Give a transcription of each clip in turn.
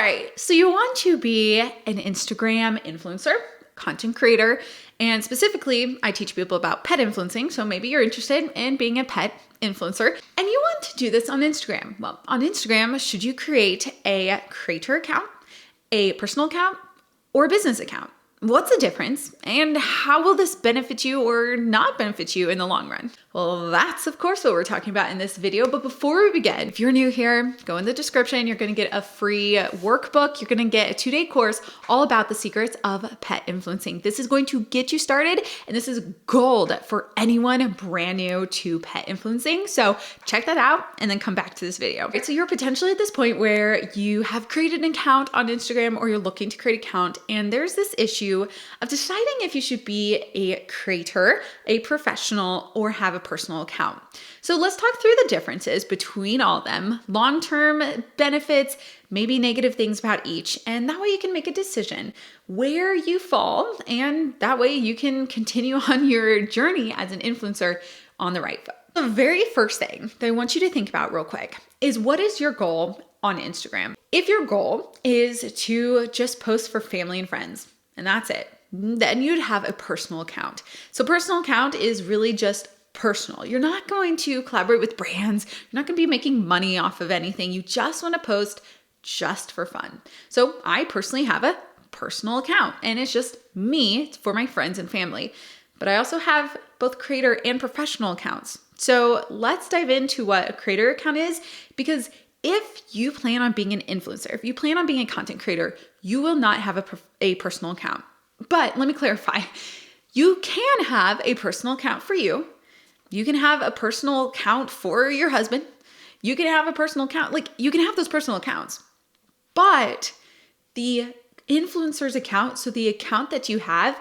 right, so you want to be an Instagram influencer, content creator, and specifically, I teach people about pet influencing, so maybe you're interested in being a pet influencer, and you want to do this on Instagram. Well, on Instagram, should you create a creator account, a personal account, or a business account? What's the difference, and how will this benefit you or not benefit you in the long run? Well, that's of course what we're talking about in this video, but before we begin, if you're new here, go in the description, you're gonna get a free workbook, you're gonna get a 2-day course all about the secrets of pet influencing. This is going to get you started, and this is gold for anyone brand new to pet influencing, so check that out and then come back to this video. Okay, so you're potentially at this point where you have created an account on Instagram or you're looking to create an account, and there's this issue of deciding if you should be a creator, a professional, or have a personal account. So let's talk through the differences between all of them, long-term benefits, maybe negative things about each, and that way you can make a decision where you fall, and that way you can continue on your journey as an influencer on the right foot. The very first thing that I want you to think about real quick is, what is your goal on Instagram? If your goal is to just post for family and friends, and that's it, then you'd have a personal account. So personal account is really just personal. You're not going to collaborate with brands. You're not going to be making money off of anything. You just want to post just for fun. So I personally have a personal account, and it's just me for my friends and family. But I also have both creator and professional accounts. So let's dive into what a creator account is, because if you plan on being an influencer, if you plan on being a content creator, you will not have a personal account. But let me clarify. You can have a personal account for you. You can have a personal account for your husband. You can have a personal account. Like, you can have those personal accounts. But the influencer's account, so the account that you have,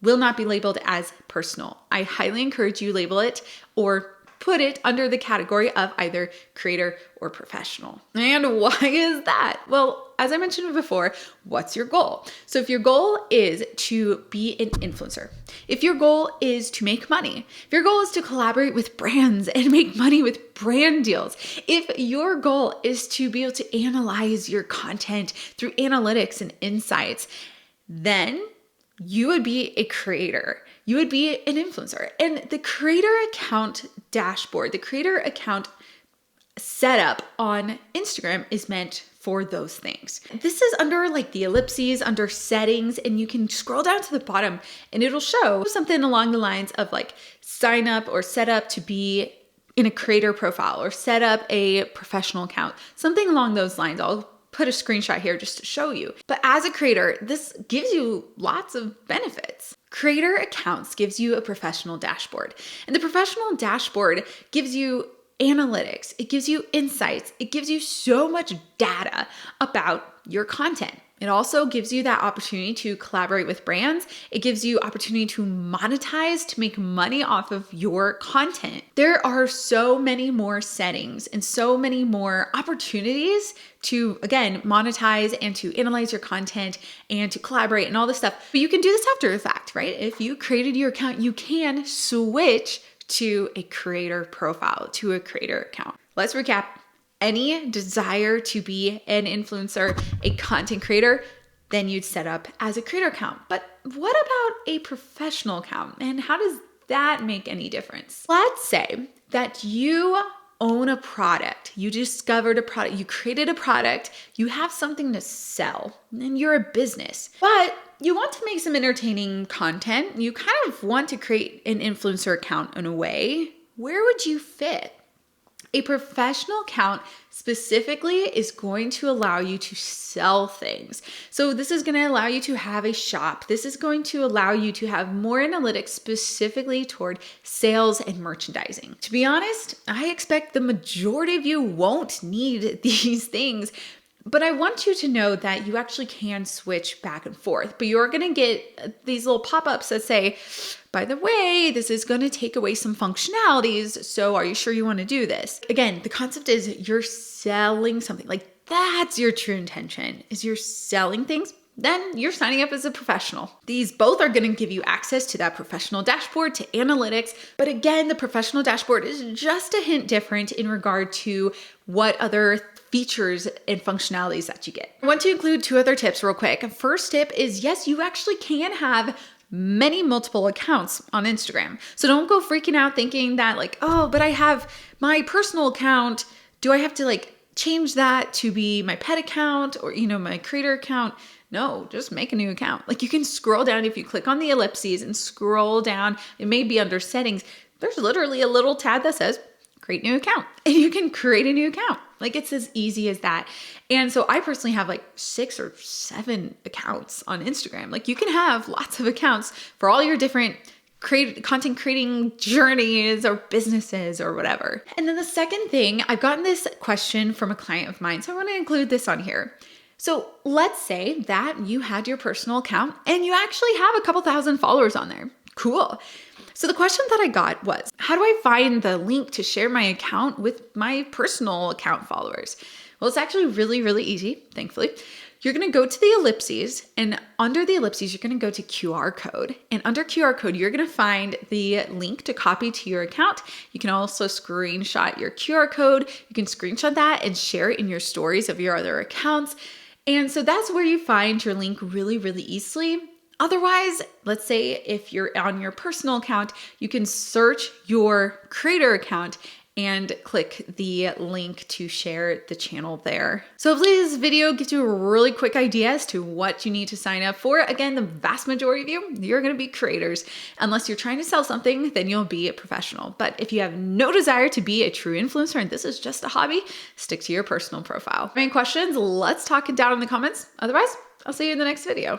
will not be labeled as personal. I highly encourage you label it or put it under the category of either creator or professional. And why is that? Well, as I mentioned before, what's your goal? So if your goal is to be an influencer, if your goal is to make money, if your goal is to collaborate with brands and make money with brand deals, if your goal is to be able to analyze your content through analytics and insights, then you would be a creator. You would be an influencer. And the creator account dashboard, the creator account setup on Instagram is meant for those things. This is under like the ellipses, under settings, and you can scroll down to the bottom and it'll show something along the lines of like sign up or set up to be in a creator profile or set up a professional account, something along those lines. I'll put a screenshot here just to show you. But as a creator, this gives you lots of benefits. Creator accounts gives you a professional dashboard, and the professional dashboard gives you analytics. It gives you insights. It gives you so much data about your content. It also gives you that opportunity to collaborate with brands. It gives you opportunity to monetize, to make money off of your content. There are so many more settings and so many more opportunities to, again, monetize and to analyze your content and to collaborate and all this stuff. But you can do this after the fact, right? If you created your account, you can switch to a creator profile, to a creator account. Let's recap. Any desire to be an influencer, a content creator, then you'd set up as a creator account. But what about a professional account? And how does that make any difference? Let's say that you own a product, you discovered a product, you created a product, you have something to sell, and you're a business, but you want to make some entertaining content. You kind of want to create an influencer account in a way. Where would you fit? A professional account specifically is going to allow you to sell things. So this is going to allow you to have a shop. This is going to allow you to have more analytics specifically toward sales and merchandising. To be honest, I expect the majority of you won't need these things, but I want you to know that you actually can switch back and forth, but you're going to get these little pop-ups that say, by the way, this is going to take away some functionalities. So are you sure you want to do this? Again, the concept is you're selling something. Like, that's your true intention, is you're selling things. Then you're signing up as a professional. These both are going to give you access to that professional dashboard, to analytics. But again, the professional dashboard is just a hint different in regard to what other features and functionalities that you get. I want to include 2 other tips real quick. First tip is yes, you actually can have multiple accounts on Instagram. So don't go freaking out thinking that like, oh, but I have my personal account. Do I have to like change that to be my pet account or, my creator account? No, just make a new account. Like you can scroll down if you click on the ellipses and scroll down, it may be under settings. There's literally a little tab that says create new account and you can create a new account. Like it's as easy as that. And so I personally have like 6 or 7 accounts on Instagram. Like you can have lots of accounts for all your different content creating journeys or businesses or whatever. And then the second thing, I've gotten this question from a client of mine, so I want to include this on here. So let's say that you had your personal account and you actually have a couple thousand followers on there. Cool. So the question that I got was, how do I find the link to share my account with my personal account followers? Well, it's actually really, really easy, thankfully. You're going to go to the ellipses, and under the ellipses, you're going to go to QR code. And under QR code, you're going to find the link to copy to your account. You can also screenshot your QR code. You can screenshot that and share it in your stories of your other accounts. And so that's where you find your link really, really easily. Otherwise, let's say if you're on your personal account, you can search your creator account and click the link to share the channel there. So hopefully this video gives you a really quick idea as to what you need to sign up for. Again, the vast majority of you're gonna be creators. Unless you're trying to sell something, then you'll be a professional. But if you have no desire to be a true influencer and this is just a hobby, stick to your personal profile. Any questions? Let's talk it down in the comments. Otherwise, I'll see you in the next video.